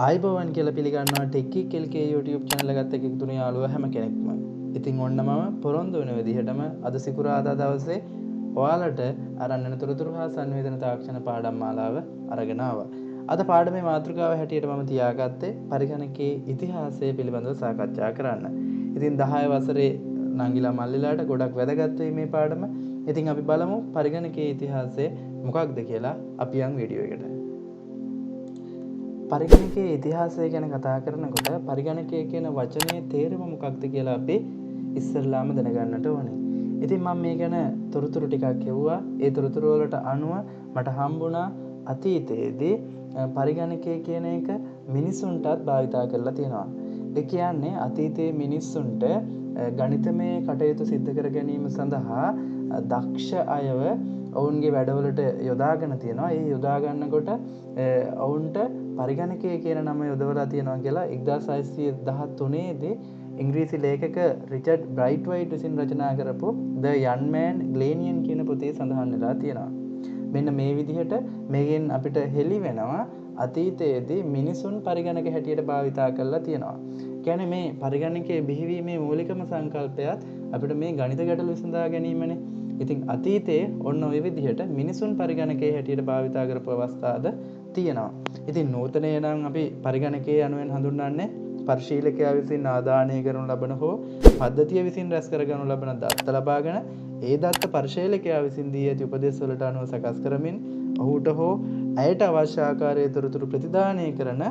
ආයිබෝවන් කියලා පිළිගන්නවා ටෙක්කික් එල්කේ YouTube channel එකත් එක්ක එකතු වෙන යාළුවා හැම කෙනෙක්ම. ඉතින් ඔන්න මම පොරොන්දු වෙන විදිහටම අද සිකුරාදා දවසේ ඔයාලට අරන් යන තොරතුරු හා සංවේදන තාක්ෂණ පාඩම් මාලාව අරගෙන ආවා. අද පාඩමේ මාතෘකාව හැටියට මම තියාගත්තේ පරිගණකයේ ඉතිහාසය පිළිබඳව සාකච්ඡා කරන්න. ඉතින් 10 වසරේ නංගිලා මල්ලිලාට ගොඩක් වැදගත් වෙයි මේ පාඩම. ඉතින් අපි බලමු පරිගණකයේ ඉතිහාසය මොකක්ද කියලා අපි යන් වීඩියෝ එකට. පරිගණකයේ ඉතිහාසය ගැන කතා කරනකොට පරිගණකය කියන වචනේ තේරුම මොකක්ද කියලා අපි ඉස්සෙල්ලාම දැනගන්නට ඕනේ. ඉතින් මම මේ ගැන තොරතුරු ටිකක් කියුවා. ඒ තොරතුරු වලට අනුව මට හම්බුණා අතීතයේදී පරිගණකය කියන එක මිනිසුන්ටත් භාවිතා කරලා තියෙනවා. ඒ කියන්නේ අතීතයේ මිනිස්සුන්ට ගණිතමය කටයුතු සිදු කර ගැනීම සඳහා දක්ෂ අයව ඔවුන්ගේ වැඩවලට යොදාගෙන තියෙනවා. ඒ යොදා ගන්නකොට ඔවුන්ට පරිගණකය කියන නම යොදවලා තියෙනවා කියලා 1613 දී ඉංග්‍රීසි ලේඛක රිචඩ් බ්‍රයිට්වයිට් විසින් රචනා කරපු The Young Man Glennian කියන පොතේ සඳහන් වෙලා තියෙනවා. මෙන්න මේ විදිහට මේකෙන් අපිට හෙළි වෙනවා අතීතයේදී මිනිසුන් පරිගණක හැටියට භාවිතා කරලා තියෙනවා. කියන්නේ මේ පරිගණකයේ බිහිවීමේ මූලිකම සංකල්පයත් අපිට මේ ගණිත ගැටලු විසඳා ගැනීමනේ. ඉතින් අතීතයේ ඔන්න ඔය විදිහට මිනිසුන් පරිගණකයේ හැටියට භාවිතා කරපු අවස්ථාද තියෙනවා. ඉතින් නූතනය නම් අපි පරිගණකයේ යනුවෙන් හඳුන්වන්නේ පරිශීලකයා විසින් ආදානය කරනු ලබන හෝ පද්ධතිය විසින් රැස් කරගනු ලබන දත්ත ලබාගෙන ඒ දත්ත පරිශීලකයා විසින් දී ඇති උපදෙස් වලට අනුව සකස් කරමින් ඔහුට හෝ ඇයට අවශ්‍ය ආකාරයේ තොරතුරු ප්‍රතිදානය කරන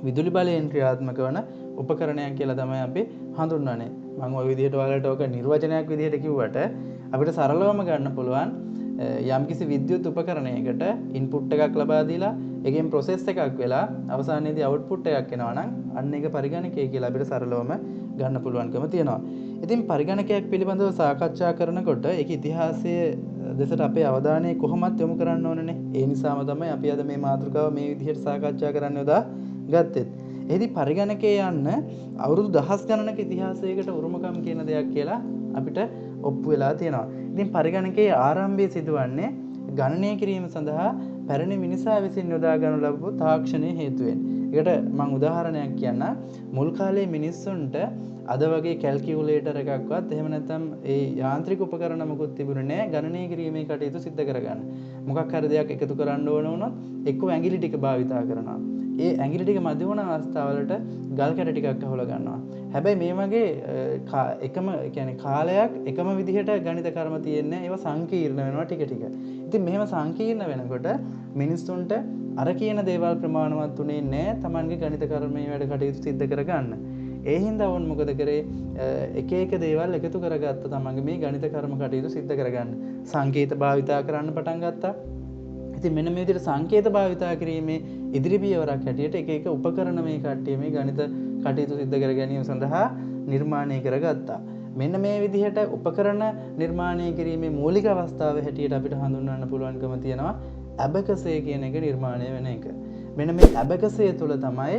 විදුලි බලයෙන් ක්‍රියාත්මක වන උපකරණයක් කියලා තමයි අපි හඳුන්වන්නේ. මම ওই විදිහට ඔයාලට ඔක නිර්වචනයක් විදිහට කිව්වට අපිට සරලවම ගන්න පුළුවන් යම්කිසි විද්‍යුත් උපකරණයකට ඉන්පුට් එකක් ලබා දීලා ඒකෙන් ප්‍රොසෙස් එකක් වෙලා අවසානයේදී අවුට්පුට් එකක් එනවා නම් අන්න ඒක පරිගණකය කියලා අපිට සරලවම ගන්න පුළුවන්කම තියෙනවා. ඉතින් පරිගණකයක් පිළිබඳව සාකච්ඡා කරනකොට ඒක ඉතිහාසය දෙසට අපේ අවධානය කොහොමත් යොමු කරන්න ඕනනේ. ඒ නිසාම තමයි අපි අද මේ මාතෘකාව මේ විදිහට සාකච්ඡා කරන්න යොදා ගත්තෙත්. එහිදී පරිගණකය යන්න අවුරුදු දහස් ගණනක ඉතිහාසයකට උරුමකම් කියන දෙයක් කියලා අපිට ඔප්පු වෙලා තියෙනවා. ඉතින් පරිගණකයේ ආරම්භය සිදුවන්නේ ගණනය කිරීම සඳහා පැරණි මිනිසා විසින් යොදා ගනු ලබපු තාක්ෂණයේ හේතුවෙන්. ඒකට මම උදාහරණයක් කියන්න. මුල් කාලේ මිනිස්සුන්ට අද වගේ කැල්කියුලේටර් එකක්වත් එහෙම නැත්නම් ඒ යාන්ත්‍රික උපකරණ මොකුත් තිබුණේ නැහැ ගණනය කිරීමේ කටයුතු සිදු කරගන්න. මොකක් හරි දෙයක් එකතු කරන්න ඕන වුණොත් එක්ක ඇඟිලි ටික භාවිතා කරනවා. ඒ ඇඟිලි ටික මැද වුණ අවස්ථාවලට ගල් කැට ටිකක් අහුලා ගන්නවා. හැබැයි මේ වගේ එකම කියන්නේ කාලයක් එකම විදිහට ගණිත කර්ම තියෙන්නේ ඒවා සංකීර්ණ වෙනවා ටික ටික. ඉතින් මෙහෙම සංකීර්ණ වෙනකොට මිනිස්සුන්ට අර කියන දේවල් ප්‍රමාණවත් උනේ නැහැ Tamanගේ ගණිත කර්මයේ වැඩ කටයුතු සිද්ධ කරගන්න. ඒ හින්දා වොන් මොකද කරේ එක එක දේවල් එකතු කරගත්ත Tamanගේ මේ ගණිත කර්ම කටයුතු සිද්ධ කරගන්න. සංකේත භාවිතා කරන්න පටන් ගත්තා. ඉතින් මෙන්න මේ විදිහට සංකේත භාවිතා කිරීමේ ඉදිරි පියවරක් හැටියට එක එක උපකරණ මේ කට්ටිය මේ ගණිත කටයුතු සිද්ධ කර ගැනීම සඳහා නිර්මාණය කරගත්තා. මෙන්න මේ විදිහට උපකරණ නිර්මාණය කිරීමේ මූලික අවස්ථාව හැටියට අපිට හඳුන්වන්න පුළුවන්කම තියෙනවා ඇබකසය කියන එක නිර්මාණය වෙන එක. මෙන්න මේ ඇබකසය තුළ තමයි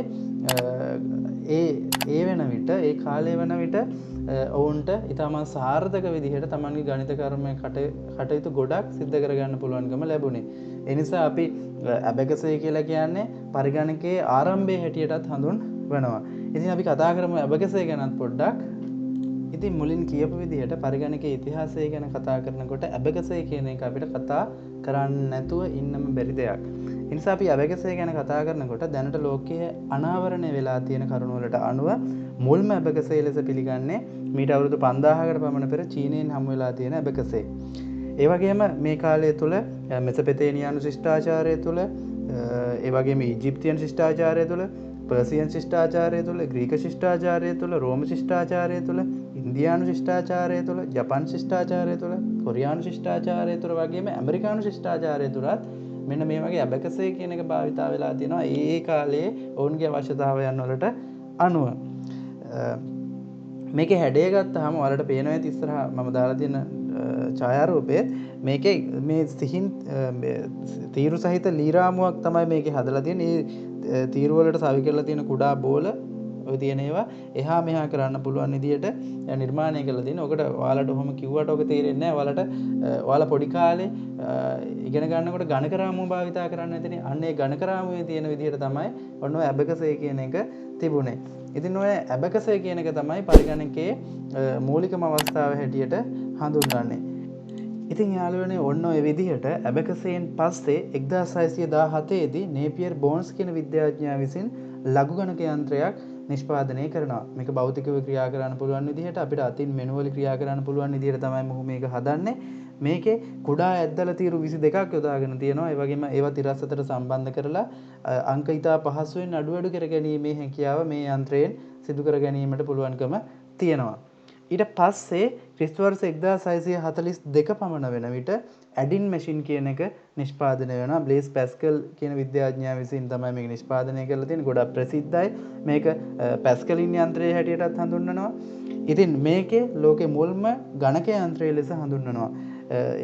ඒ වෙන විට ඒ කාලය වෙන විට ඔවුන්ට ඉතාමත් සාර්ථක විදිහට තමන්ගේ ගණිත කර්මය කටයුතු ගොඩක් සිද්ධ කරගන්න පුළුවන්කම ලැබුණේ. ඒ නිසා අපි ඇබකසය කියලා කියන්නේ පරිගණකයේ ආරම්භය හැටියටත් හඳුන්වනවා. ඉතින් අපි කතා කරමු ඇබකසය ගැනත් පොඩ්ඩක්. ඉතින් මුලින් කියපු විදිහට පරිගණකයේ ඉතිහාසය ගැන කතා කරනකොට ඇබකසය කියන එක අපිට කතා කරන්න නැතුව ඉන්නම බැරි දෙයක්. ඒ නිසා අපි ඇබකසය ගැන කතා කරනකොට දැනට ලෝකයේ අනාවරණය වෙලා තියෙන කරුණු වලට අනුව මුල්ම ඇබකසය ලෙස පිළිගන්නේ මීට අවුරුදු 5000කට පමණ පෙර චීනයෙන් හමු වෙලා තියෙන ඇබකසය. ඒ වගේම මේ කාලය තුල මෙසොපොතේමියානු ශිෂ්ටාචාරය තුල ඒ වගේම ඊජිප්තියන් ශිෂ්ටාචාරය තුල පර්සියන් ශිෂ්ටාචාරය තුල ග්‍රීක ශිෂ්ටාචාරය තුල රෝම ශිෂ්ටාචාරය තුල ඉන්දියානු ශිෂ්ටාචාරය තුල ජපාන් ශිෂ්ටාචාරය තුල කොරියානු ශිෂ්ටාචාරය තුල වගේම ඇමරිකානු ශිෂ්ටාචාරය තුලත් මෙන්න මේ වගේ ඇබකසය කියන එක භාවිතා වෙලා තියෙනවා ඒ කාලේ ඔවුන්ගේ අවශ්‍යතාවයන් වලට අනුව. මේකේ හැඩය ගත්තාම ඔයාලට පේනවා ඇති ඉස්සරහා මම දාලා තියෙන ඡායාරූපයේ මේකේ මේ සිහින් තීරු සහිත ලීරාමුවක් තමයි මේකේ හදලා තියෙන්නේ. ඒ තීරු වලට සවි කරලා තියෙන කුඩා බෝල ඔය තියෙන ඒවා එහා මෙහා කරන්න පුළුවන් විදියට නිර්මාණය කරලා තියෙනවා. ඔකට ඔයාලට ඔහොම කිව්වට ඔක තේරෙන්නේ නැහැ. ඔයාලා පොඩි කාලේ ඉගෙන ගන්නකොට ගණක රාමුව භාවිතා කරන්න ඇතිනේ. අන්න ඒ ගණක රාමුවේ තියෙන විදියට තමයි ඔන්න ඔය ඇබකසය කියන එක තිබුණේ. ඉතින් ඔය ඇබකසය කියන එක තමයි පරිගණකයේ මූලිකම අවස්ථාව හැටියට හඳුන්වන්නේ. ඉතින් යාළුවනේ ඔන්න ඔය විදිහට ඇබකසයෙන් පස්සේ 1617 දී නේපියර් බෝන්ස් කියන විද්‍යාඥයා විසින් ලඝු ගණක යන්ත්‍රයක් නිෂ්පාදනය කරනවා. මේක භෞතිකව ක්‍රියා කරන්න පුළුවන් විදිහට අපිට අතින් මෙනුවල ක්‍රියා කරන්න පුළුවන් විදිහට තමයි මොහු මේක හදන්නේ. මේකේ කුඩා ඇද්දල තීරු 22ක් යොදාගෙන තියෙනවා. ඒ වගේම ඒවා තිරස් අතර සම්බන්ධ කරලා අංක ඉතා පහසුවෙන් අඩු කර ගැනීමේ හැකියාව මේ යන්ත්‍රයෙන් සිදු කර ගැනීමට පුළුවන්කම තියෙනවා. ඊට පස්සේ ක්‍රිස්තු වර්ෂ 1642 පමණ වෙන විට ඇඩින් මැෂින් කියන එක නිෂ්පාදනය වෙනවා. බ්ලේස් පැස්කල් කියන විද්‍යාඥයා විසින් තමයි මේක නිෂ්පාදනය කරලා තියෙන්නේ. ගොඩක් ප්‍රසිද්ධයි. මේක පැස්කලින් යන්ත්‍රය හැටියටත් හඳුන්වනවා. ඉතින් මේකේ ලෝකේ මුල්ම ගණක යන්ත්‍රය ලෙස හඳුන්වනවා.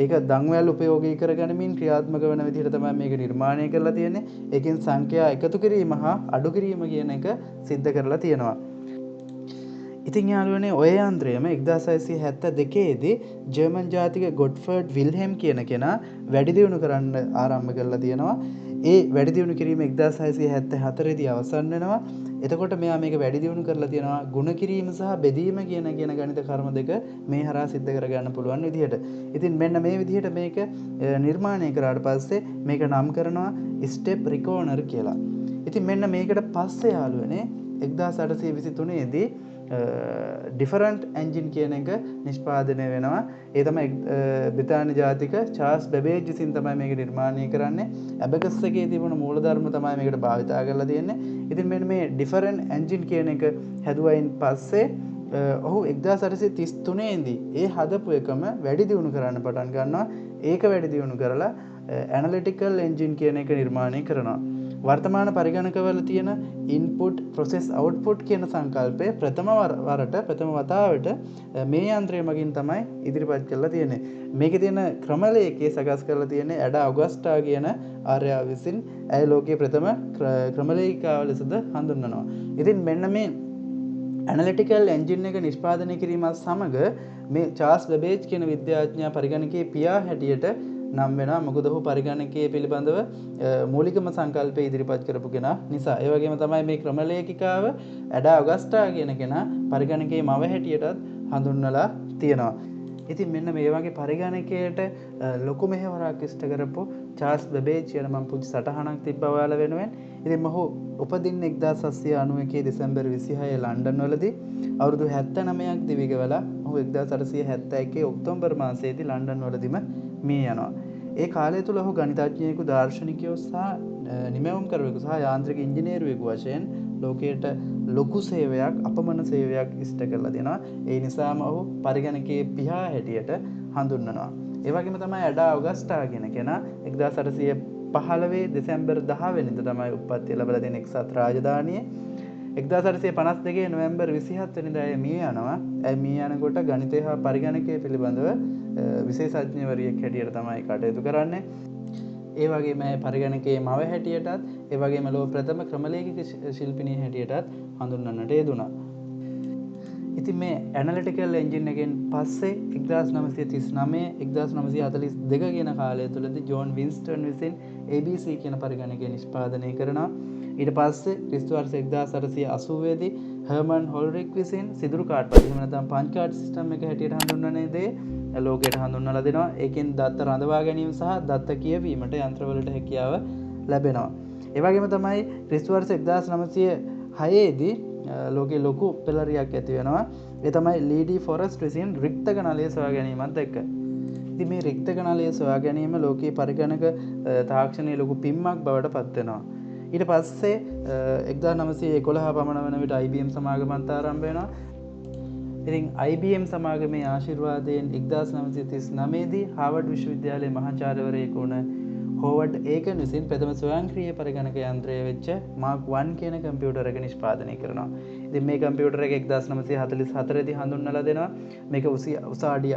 ඒක දන්වැල් උපයෝගී කරගනිමින් ක්‍රියාත්මක වෙන විදිහට තමයි මේක නිර්මාණය කරලා තියෙන්නේ. ඒකෙන් සංඛ්‍යා එකතු කිරීම හා අඩු කිරීම කියන එක සිද්ධ කරලා තියෙනවා. ඉතින් යාළුවනේ ඔය යන්ත්‍රයම 1672 දී ජර්මන් ජාතික ගොඩ්ෆර්ඩ් විල්හෙම් කියන කෙනා වැඩි දියුණු කරන්න ආරම්භ කරලා තියෙනවා. ඒ වැඩි දියුණු කිරීම 1674 දී අවසන් වෙනවා. එතකොට මෙයා මේක වැඩි දියුණු කරලා තියෙනවා ගුණ කිරීම සහ බෙදීම කියන ගණිත කර්ම දෙක මේ හරහා සිද්ධ කරගන්න පුළුවන් විදිහට. ඉතින් මෙන්න මේ විදිහට මේක නිර්මාණය කරාට පස්සේ මේක නම් කරනවා ස්ටෙප් රිකෝනර් කියලා. ඉතින් මෙන්න මේකට පස්සේ යාළුවනේ 1823 දී ඩිෆරන්ට් එන්ජින් කියන එක නිෂ්පාදනය වෙනවා. ඒ තමයි බ්‍රිතාන්‍ය ජාතික චාල්ස් බැබේජ් විසින් තමයි මේක නිර්මාණය කරන්නේ. ඇබකස් එකේ තිබුණු මූලධර්ම තමයි මේකට භාවිතා කරලා තියෙන්නේ. ඉතින් මෙන්න මේ ඩිෆරන්ට් එන්ජින් කියන එක හැදුවයින් පස්සේ ඔහු 1833 දී ඒ හදපු එකම වැඩි දියුණු කරන්න පටන් ගන්නවා. ඒක වැඩි දියුණු කරලා Analytical Engine කියන එක නිර්මාණය කරනවා. වර්තමාන පරිගණකවල තියෙන ඉන්පුට් ප්‍රොසෙස් අවුට්පුට් කියන සංකල්පය ප්‍රථම වතාවට මේ යන්ත්‍රය මගින් තමයි ඉදිරිපත් කරලා තියෙන්නේ. මේකේ තියෙන ක්‍රමලේඛය සකස් කරලා තියෙන්නේ ඇඩා ඔගස්ටා කියන ආර්යයා විසින්. ඇය ලෝකයේ ප්‍රථම ක්‍රමලේඛිකාව ලෙසද හඳුන්වනවා. ඉතින් මෙන්න මේ ඇනලිටිකල් එන්ජින් එක නිෂ්පාදනය කිරීමත් සමග මේ චාල්ස් බැබේජ් කියන විද්‍යාඥයා පරිගණකයේ පියා හැටියට නම් වෙනවා. මොකද ඔහු පරිගණකයේ පිළිබඳව මූලිකම සංකල්පය ඉදිරිපත් කරපු කෙනා නිසා. ඒ වගේම තමයි මේ ක්‍රමලේඛිකාව ඇඩා ඔගස්ටා කියන කෙනා පරිගණකයේ මව හැටියටත් හඳුන්වලා තියෙනවා. ඉතින් මෙන්න මේ වගේ පරිගණකයට ලොකු මෙහෙවරක් ඉෂ්ට කරපු චාල්ස් බැබේජ් කියන මම පුංචි සටහනක් තිබ්බා ඔයාලා වෙනුවෙන්. ඉතින් මොහු උපදින්නේ 1791 දෙසැම්බර් 26 ලන්ඩන් වලදී. අවුරුදු 79ක් දිවිගෙවලා ඔහු 1871 ඔක්තෝබර් මාසයේදී ලන්ඩන් වලදීම මිය යනවා. ඒ කාලය තුල ඔහු ගණිතඥයෙකු, දාර්ශනිකයෙකු සහ නිමැවුම්කරුවෙකු සහ යාන්ත්‍රික ඉංජිනේරුවෙකු වශයෙන් ලෝකයට ලොකු සේවයක්, අපමණ සේවයක් ඉෂ්ට කරලා දෙනවා. ඒ නිසාම ඔහු පරිගණකයේ පියා හැටියට හඳුන්වනවා. ඒ වගේම තමයි ඇඩා ඔගස්ටා කියන කෙනා 1815 දෙසැම්බර් 10 වෙනිදා තමයි උප්පත්තිය ලැබලා තියෙන එක්සත් රාජධානියේ. 1852 නොවැම්බර් 27 වෙනිදා ඇය මිය යනවා. ඇය මිය යනකොට ගණිතය හා පරිගණකය පිළිබඳව විශේෂඥවරියක් හැටියට තමයි කටයුතු කරන්නේ. ඒ වගේම ඇය පරිගණකයේ මව හැටියටත්, ඒ වගේම ලෝක ප්‍රථම ක්‍රමලේඛික ශිල්පිනිය හැටියටත් හඳුන්වන්නට යෙදුණා. ඉතින් මේ ඇනලිටිකල් එන්ජින් එකෙන් පස්සේ 1939 කියන කාලය තුලදී ජෝන් වින්ස්ටන් විසින් ABC කියන පරිගණකය නිෂ්පාදනය කරනවා. ඊට පස්සේ ක්‍රිස්තු වර්ෂ 1880 දී හර්මන් හොල්රික් විසින් සිදුරු කාඩ් එහෙම නැත්නම් පංච් කාඩ් සිස්ටම් එක හැටියට හඳුන්වන දේ ලෝකයට හඳුන්වලා දෙනවා. ඒකෙන් දත්ත රඳවා ගැනීම සහ දත්ත කියවීමට යන්ත්‍රවලට හැකියාව ලැබෙනවා. ඒ වගේම තමයි ක්‍රිස්තු වර්ෂ 1906 දී ලෝකේ ලොකු පෙළරියක් ඇති වෙනවා. ඒ තමයි ලීඩී ෆොරස්ට් විසින් රික්තක නලය සොයා ගැනීමත් එක්ක. ඉතින් මේ රික්තක නලය සොයා ගැනීම ලෝකේ පරිගණක තාක්ෂණයේ ලොකු පිම්මක් බවට පත් වෙනවා. ඊට පස්සේ 1911 පමණ වන විට IBM සමාගමත් ආරම්භ වෙනවා. ඉතින් IBM සමාගමේ ආශිර්වාදයෙන් 1939 දී හාවර්ඩ් විශ්වවිද්‍යාලයේ මහාචාර්යවරයෙකු වුණ හෝවර්ඩ් ඒකන් විසින් ප්‍රථම ස්වයංක්‍රීය පරිගණක යන්ත්‍රය වෙච්ච මාක් 1 කියන කම්පියුටර් එක නිෂ්පාදනය කරනවා. ඉතින් මේ කම්පියුටර් එක 1944 දී හඳුන්වලා දෙනවා. මේක උස අඩි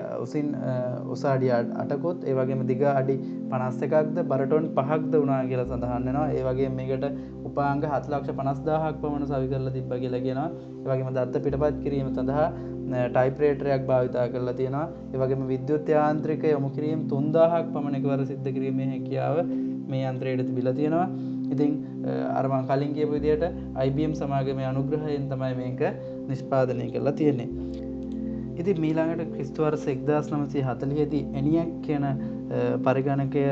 8කොත් ඒ වගේම දිග අඩි 51ක්ද බර ටොන් 5ක්ද වුණා කියලා සඳහන් වෙනවා. ඒ වගේම මේකට උපාංග 7,50,000ක් පමණ සවි කරලා තිබ්බා කියලා කියනවා. ඒ වගේම දත්ත පිටපත් කිරීම සඳහා ටයිප්‍රේටරයක් භාවිතා කරලා තියෙනවා. ඒ වගේම විද්‍යුත් යාන්ත්‍රික යොමු කිරීම 3000ක් පමණ එකවර සිද්ධ කිරීමේ හැකියාව මේ යන්ත්‍රයට තිබිලා තියෙනවා. ඉතින් අර මම කලින් කියපු විදිහට IBM සමාගමේ අනුග්‍රහයෙන් තමයි මේක නිෂ්පාදනය කරලා තියෙන්නේ. ඉතින් ඊළඟට ක්‍රිස්තු වර්ෂ 1940 දී ENIAC කියන පරිගණකය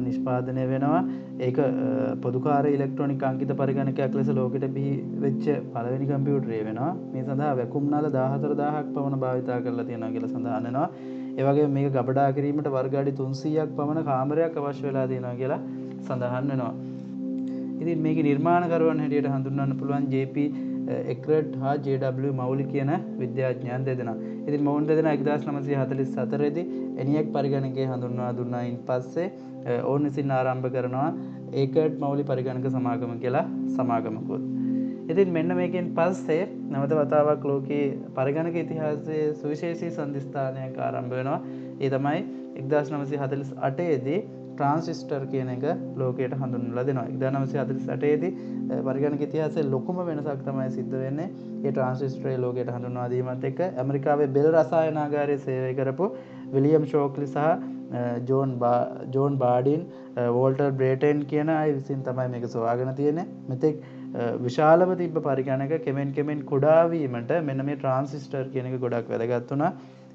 නිෂ්පාදනය වෙනවා. ඒක පොදුකාර ඉලෙක්ට්‍රොනික අංකිත පරිගණකයක් ලෙස ලෝකෙට බිහි වෙච්ච පළවෙනි කම්පියුටරය වෙනවා. මේ සඳහා වැකුම් නල 14000ක් පමණ භාවිතා කරලා තියෙනවා කියලා සඳහන් වෙනවා. ඒ වගේම මේක ගබඩා කිරීමට වර්ග අඩි 300ක් පමණ කාමරයක් අවශ්‍ය වෙලා තියෙනවා කියලා සඳහන් වෙනවා. ඉතින් මේකේ නිර්මාණකරුවන් හැටියට හඳුන්වන්න පුළුවන් JP එක්රඩ් හා JW මෞලි කියන විද්‍යාඥයන් දෙදෙනා. ඉතින් මොවුන් දෙදෙනා 1944 දී ENIAC පරිගණකය හඳුන්වා දුන්නායින් පස්සේ ඔවුන් විසින් ආරම්භ කරනවා ඒකඩ් මෞලි පරිගණක සමාගම කියලා සමාගමකුත්. ඉතින් මෙන්න මේකෙන් පස්සේ නැවත වතාවක් ලෝකයේ පරිගණක ඉතිහාසයේ සුවිශේෂී සන්ධිස්ථානයක් ආරම්භ වෙනවා. ඒ තමයි 1948 දී ට්‍රාන්සිස්ටර් කියන එක ලෝකයට හඳුන්වලා දෙනවා. 1948 දී පරිගණක ඉතිහාසයේ ලොකුම වෙනසක් තමයි සිද්ධ වෙන්නේ. ඒ ට්‍රාන්සිස්ටරය ලෝකයට හඳුන්වා දීමත් එක්ක ඇමරිකාවේ බෙල් රසායනාගාරයේ සේවය කරපු විලියම් ෂෝක්ලි සහ ජෝන් බාඩින් වෝල්ටර් බ්‍රේටන් කියන අය විසින් තමයි මේක සොයාගෙන තියෙන්නේ. මෙතෙක් විශාලව තිබ්බ පරිගණක කෙමෙන් කුඩා වීමට මෙන්න මේ ට්‍රාන්සිස්ටර් කියන එක ගොඩක් වැදගත් වුණා.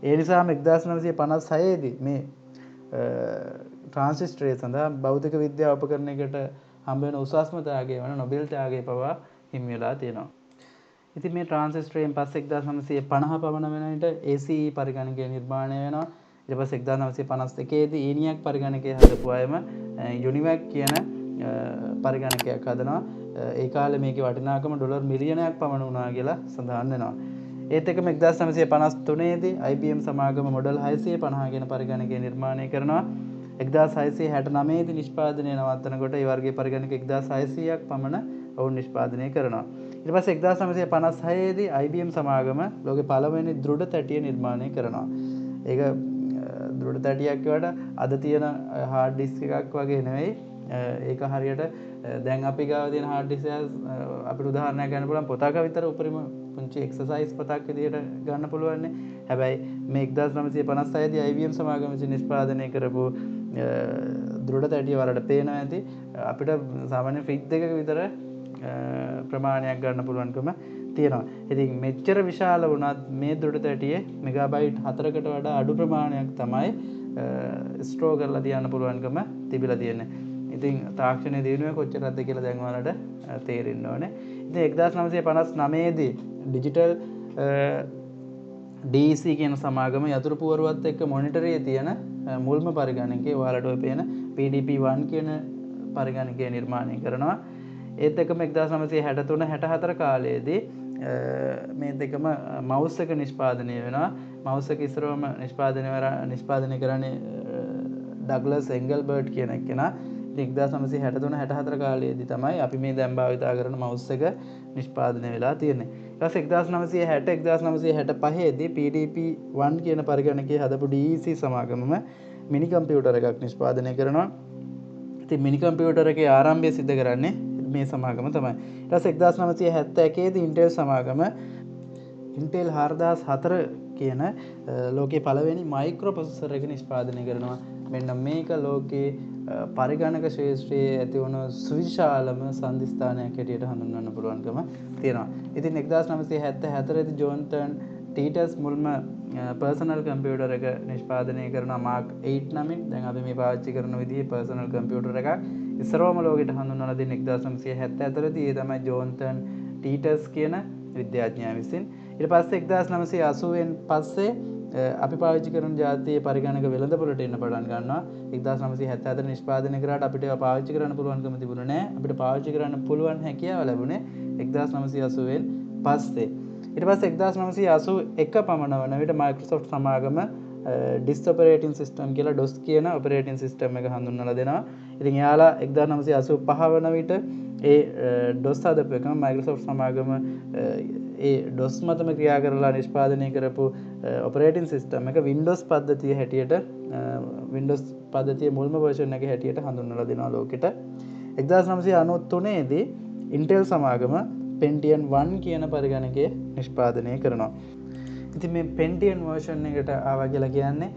ඒ නිසාම 1956 දී මේ ට්‍රාන්සිස්ටරය සඳහා භෞතික විද්‍යා උපකරණයකට හම්බ වෙන උසස්ම ත්‍යාගය වන නොබෙල් ත්‍යාගය පවා හිමි වෙලා තියෙනවා. ඉතින් මේ ට්‍රාන්සිස්ටරයෙන් පස්සේ 1950 පමණ වෙන විට ACE පරිගණකය නිර්මාණය වෙනවා. ඊට පස්සේ 1951 දී ENIAC පරිගණකය හදපු අයම UNIVAC කියන පරිගණකයක් හදනවා. ඒ කාලේ මේකේ වටිනාකම ඩොලර් මිලියනයක් පමණ වුණා කියලා සඳහන් වෙනවා. ඒත් එක්කම 1953 දී IBM සමාගම මොඩල් 650 කියන පරිගණකය නිර්මාණය කරනවා. 1669 දී නිෂ්පාදනය නවත්තනකොට ඒ වර්ගයේ පරිගණක 1600ක් පමණ ඔවුන් නිෂ්පාදනය කරනවා. ඊට පස්සේ 1956 දී IBM සමාගම ලෝකේ පළවෙනි දෘඩ තැටිය නිර්මාණය කරනවා. ඒක දෘඩ තැටියක් කියවට අද තියෙන හાર્ඩ් ඩිස්ක් එකක් වගේ නෙවෙයි. ඒක හරියට දැන් අපි ගාව තියෙන හાર્ඩ් ඩිස්ක් එක අපිට උදාහරණයක් ගන්න පුළුවන් පොතක විතර උපරිම පුංචි එක්සර්සයිස් පොතක් විදිහට ගන්න පුළුවන් නේ. හැබැයි මේ 1956 දී IBM සමාගම විසින් නිෂ්පාදනය කරපු දෘඩ තැටිය වලට පේනවා ඇති අපිට සාමාන්‍ය ෆ්‍රිජ් එකක විතර ප්‍රමාණයක් ගන්න පුළුවන්කම තියෙනවා. ඉතින් මෙච්චර විශාල වුණත් මේ දෘඩ තැටියේ මෙගාබයිට් 4කට වඩා අඩු ප්‍රමාණයක් තමයි ස්ටෝර් කරලා තියන්න පුළුවන්කම තිබිලා තියෙන්නේ. ඉතින් තාක්ෂණයේ දියුණුව කොච්චරද කියලා දැන් ඔයාලට තේරෙන්න ඕනේ. ඉතින් 1959 දී ඩිජිටල් DEC කියන සමාගම යතුරු පුවරුවත් එක්ක මොනිටරයේ තියෙන මුල්ම පරිගණකයේ ඔයාලට ඔය පේන PDP-1 කියන පරිගණකය නිර්මාණය කරනවා. ඒත් එක්කම 1963-64 කාලයේදී මේ දෙකම මවුස් එක නිෂ්පාදනය වෙනවා. මවුස් එක ඉස්සරවම නිෂ්පාදනය කරන්නේ ඩග්ලස් එන්ගල්බර්ට් කියන කෙනා. 1963-64 කාලයේදී තමයි අපි මේ දැන් භාවිතා කරන මවුස් එක නිෂ්පාදනය වෙලා තියෙන්නේ. ඊට පස්සේ 1960-1965 දී PDP-1 කියන පරිගණකය හදපු DEC සමාගමම මිනි කම්පියුටර් එකක් නිෂ්පාදනය කරනවා. ඉතින් මිනි කම්පියුටර් එකේ ආරම්භය සිද්ධ කරන්නේ මේ සමාගම තමයි. ඊට පස්සේ 1971 දී Intel සමාගම Intel 4004 කියන ලෝකයේ පළවෙනි මයික්‍රෝ ප්‍රොසෙසර් එක නිෂ්පාදනය කරනවා. මෙන්න මේක ලෝකයේ පරිගණක ශාස්ත්‍රයේ ඇති වුණු සුවිශාලම සන්ධිස්ථානයක් හැටියට හඳුන්වන්න පුළුවන්කම තියෙනවා. ඉතින් 1974 දී ජෝන්තන් ටීටස් මුල්ම පර්සනල් කම්පියුටර් එක නිෂ්පාදනය කරන මාක් 8 නමින් දැන් අපි මේ පාවිච්චි කරන විදිහේ පර්සනල් කම්පියුටර් එකක් ඉස්සරවම ලෝකෙට හඳුන්වලා දෙන 1974 දී ඒ තමයි ජෝන්තන් ටීටස් කියන විද්‍යාඥයා විසින්. ඊට පස්සේ 1980 පස්සේ අපි පාවිච්චි කරන ජාතියේ පරිගණක වෙළඳපොළට එන්න පටන් ගන්නවා. 1974 නිෂ්පාදනය කරාට අපිට ඒවා පාවිච්චි කරන්න පුළුවන්කම තිබුණේ නැහැ. අපිට පාවිච්චි කරන්න පුළුවන් හැකියාව ලැබුණේ 1980 පස්සේ. ඊට පස්සේ 1981 පමණ වන විට මයික්‍රොසොෆ්ට් සමාගම ඩිස් ඔපරේටින් සිස්ටම් කියලා DOS කියන ඔපරේටින් සිස්ටම් එක හඳුන්වලා දෙනවා. ඉතින් එයාලා 1985 වන විට ඒ DOS හදපු එකම මයික්‍රොසොෆ්ට් සමාගම ඒ DOS මතම ක්‍රියා කරලා නිෂ්පාදනය කරපු ඔපරේටින් සිස්ටම් එක Windows පද්ධතිය හැටියට Windows පද්ධතිය මුල්ම version එක හැටියට හඳුන්වලා දෙනවා ලෝකෙට. 1993 දී Intel සමාගම Pentium 1 කියන පරිගණකය නිෂ්පාදනය කරනවා. ඉතින් මේ Pentium version එකට ආවා කියලා කියන්නේ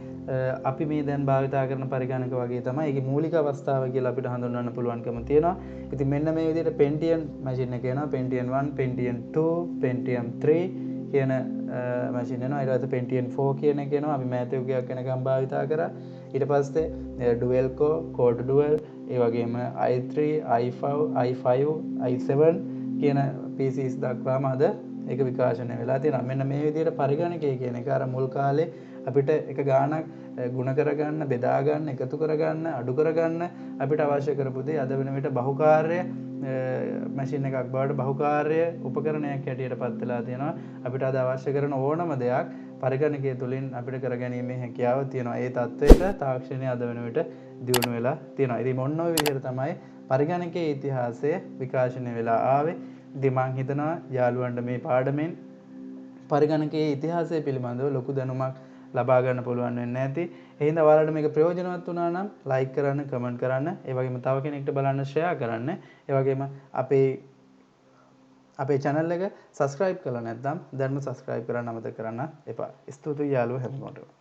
අපි මේ දැන් භාවිතා කරන පරිගණක වගේ තමයි. ඒකේ මූලික අවස්ථාව කියලා අපිට හඳුන්වන්න පුළුවන්කම තියෙනවා. ඉතින් මෙන්න මේ විදිහට Pentium machine එක එනවා. Pentium 1, Pentium 2, Pentium 3 කියන machine එනවා. ඊට පස්සේ Pentium 4 කියන එක එනවා. අපි මෑත යුගයක් වෙනකම් භාවිතා කරා. ඊට පස්සේ dual core, quad dual, ඒ වගේම i3, i5, i7 කියන PCs දක්වාම අද ඒක විකාශනය වෙලා තියෙනවා. මෙන්න මේ විදිහට පරිගණකය කියන එක අර මුල් කාලේ අපිට එක ගාණක් ගුණ කරගන්න, බෙදා ගන්න, එකතු කරගන්න, අඩු කරගන්න අපිට අවශ්‍ය කරපු දේ අද වෙන විට බහුකාර්ය මැෂින් එකක් බවට බහුකාර්ය උපකරණයක් හැටියට පත් වෙලා තියෙනවා. අපිට අද අවශ්‍ය කරන ඕනම දෙයක් පරිගණකය තුලින් අපිට කරගැනීමේ හැකියාව තියෙනවා. ඒ தത്വයට තාක්ෂණය අද වෙන විට දියුණු වෙලා තියෙනවා. ඉතින් මොන ඔය විදිහට තමයි පරිගණකයේ ඉතිහාසය විකාශනය වෙලා ආවේ. ඉතින් මම හිතනවා යාළුවන්ට මේ පාඩමෙන් පරිගණකයේ ඉතිහාසය පිළිබඳව ලොකු දැනුමක් ලබා ගන්න පුළුවන් වෙන්නේ නැති. එහෙනම් ඔයාලට මේක ප්‍රයෝජනවත් වුණා නම් ලයික් කරන්න, කමෙන්ට් කරන්න, ඒ වගේම තව කෙනෙක්ට බලන්න ෂෙයා කරන්න. ඒ වගේම අපේ channel එක subscribe කරලා නැත්නම් දැන්ම subscribe කරන්න අමතක කරන්න එපා. ස්තුතියි යාළුවෝ හැමෝටම.